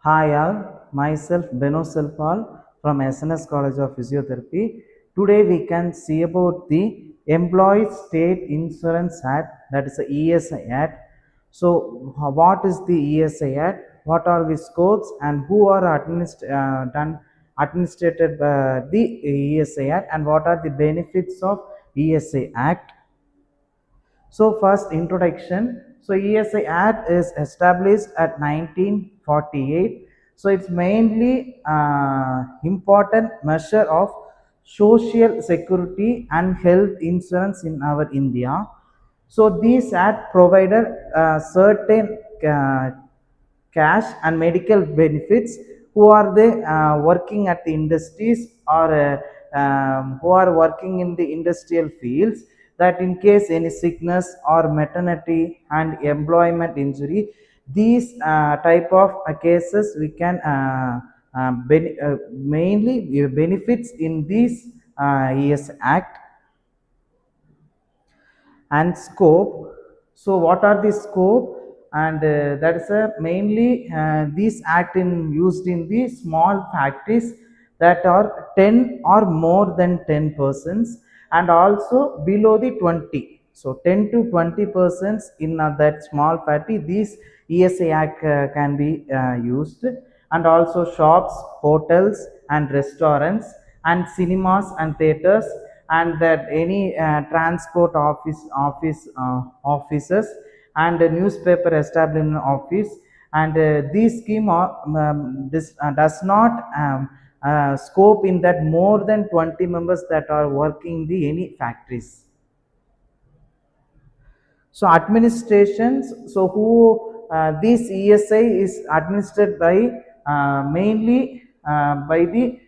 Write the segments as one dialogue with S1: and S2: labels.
S1: Hi all, myself Beno Selpal from SNS College of Physiotherapy. Today we can see about the Employees State Insurance Act, that is the ESI Act. So what is the ESI Act? What are the scopes and who are administrated by the ESI Act, and what are the benefits of ESI Act? So first introduction. So ESI Act is established at 1948. So it's mainly important measure of social security and health insurance in our India. So this act provided certain cash and medical benefits who are they working at the industries or who are working in the industrial fields, that in case any sickness or maternity and employment injury, these type of cases we can mainly benefits in this ES Act. And scope. So what are the scope? And that is mainly these act in used in the small factories that are 10 or more than 10 persons, and also below the 20. So 10 to 20 persons in that small factory, these ESI Act can be used. And also shops, hotels and restaurants and cinemas and theaters, and that any transport offices and newspaper establishment office. And this scheme does not scope in that more than 20 members that are working the any factories. So administrations, so who this ESI is administered by mainly by the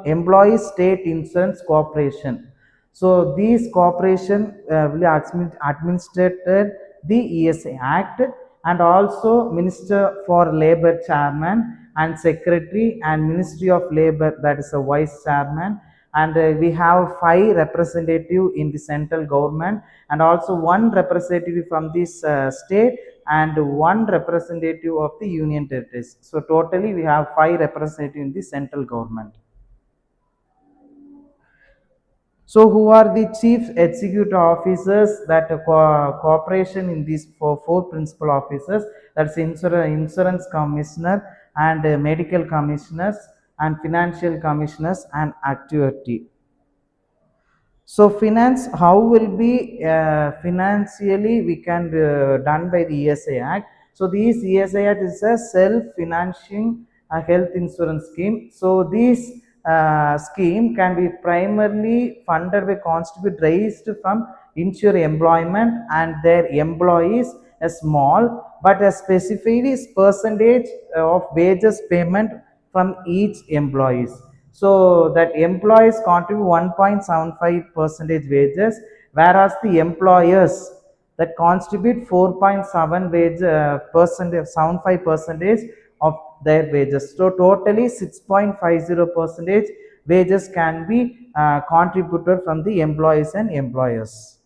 S1: employee state insurance corporation. So these corporation will administered the ESI Act, and also Minister for Labor Chairman and Secretary and Ministry of Labor, that is a Vice Chairman. And we have 5 representative in the central government, and also 1 representative from this state and 1 representative of the union territories. So totally we have 5 representatives in the central government. So who are the chief executive officers that cooperation in these four principal officers? That's insurance commissioner and medical commissioners and financial commissioners and actuary. So finance, how will be financially we can done by the ESI Act. So this ESI Act is a self-financing health insurance scheme. So this scheme can be primarily funded by contribute raised from insured employment and their employees, a small but a specified percentage of wages payment from each employees. So that employees contribute 1.75 percentage wages, whereas the employers that contribute 4.7 wage percentage, 75 percentage of their wages. So totally 6.50 percentage wages can be contributed from the employees and employers.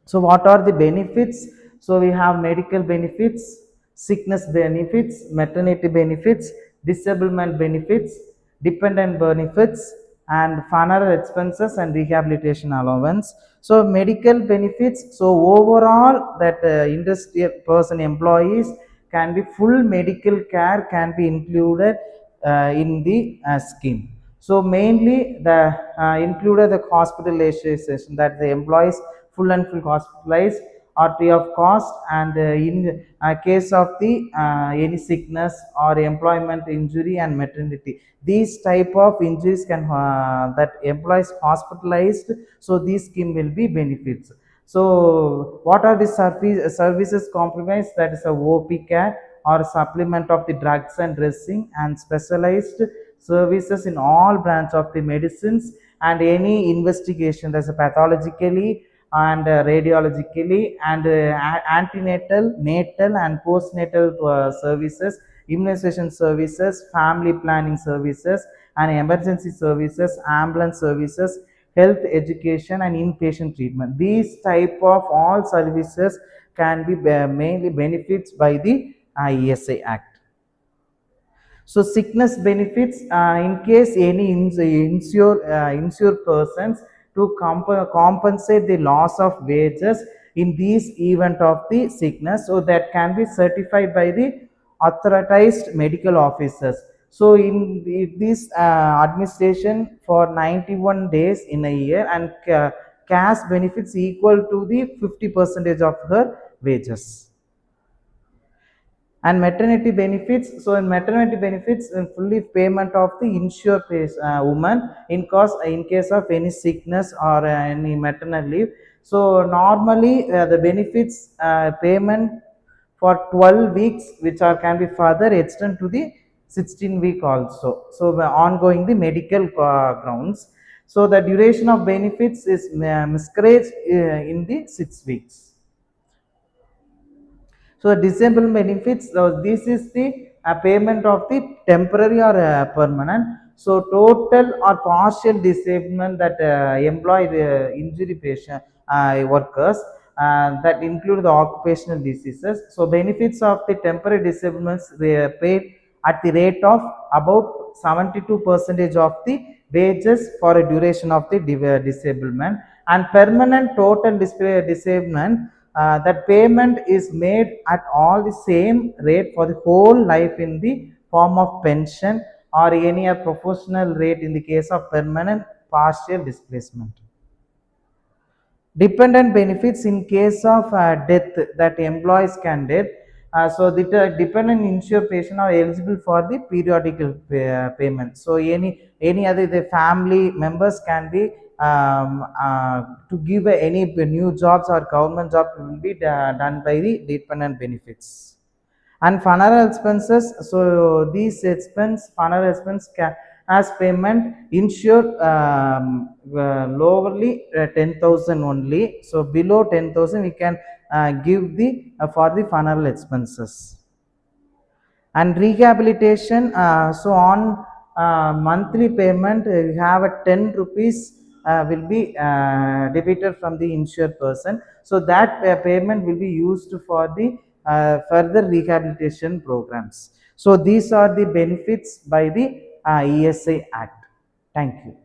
S1: So what are the benefits? So we have medical benefits, sickness benefits, maternity benefits, disablement benefits, dependent benefits, and funeral expenses and rehabilitation allowance. So medical benefits, so overall that industrial person employees can be full medical care can be included in the scheme. So mainly the included the hospitalization, that the employees full and full hospitalized or free of cost, and in case of the any sickness or employment injury and maternity, these type of injuries can that employees hospitalized, so this scheme will be benefits. So what are the services compromised? That is a OP care or supplement of the drugs and dressing and specialized services in all branch of the medicines, and any investigation, that's a pathologically and radiologically, and antenatal, natal and postnatal services, immunization services, family planning services and emergency services, ambulance services, health education and inpatient treatment. These type of all services can be mainly benefits by the ESI Act. So sickness benefits in case any insured persons to compensate the loss of wages in these event of the sickness, so that can be certified by the authorized medical officers. So in this administration for 91 days in a year, and cash benefits equal to the 50% of her wages. And maternity benefits, so in maternity benefits, fully payment of the insured woman in case of any sickness or any maternal leave. So normally the benefits payment for 12 weeks, which are can be further extend to the 16 week also, so ongoing the medical grounds. So the duration of benefits is miscarriage in the 6 weeks. So disable benefits, so this is the payment of the temporary or permanent. So total or partial disablement that employ the injury patient workers that include the occupational diseases. So benefits of the temporary disablements were paid at the rate of about 72% of the wages for a duration of the disablement, and permanent total disablement, that payment is made at all the same rate for the whole life in the form of pension or any proportional rate in the case of permanent partial displacement. Dependent benefits in case of death that employees can death. So the dependent insured patient are eligible for the periodical payment. So any other the family members can be to give any new jobs or government job will be done by the dependent benefits. And funeral expenses, so these funeral expense as payment insured lowerly 10,000 only, so below 10,000 we can give the for the funeral expenses. And rehabilitation, so on monthly payment you have a 10 rupees will be debited from the insured person, so that payment will be used for the further rehabilitation programs. So these are the benefits by the ESI Act. Thank you.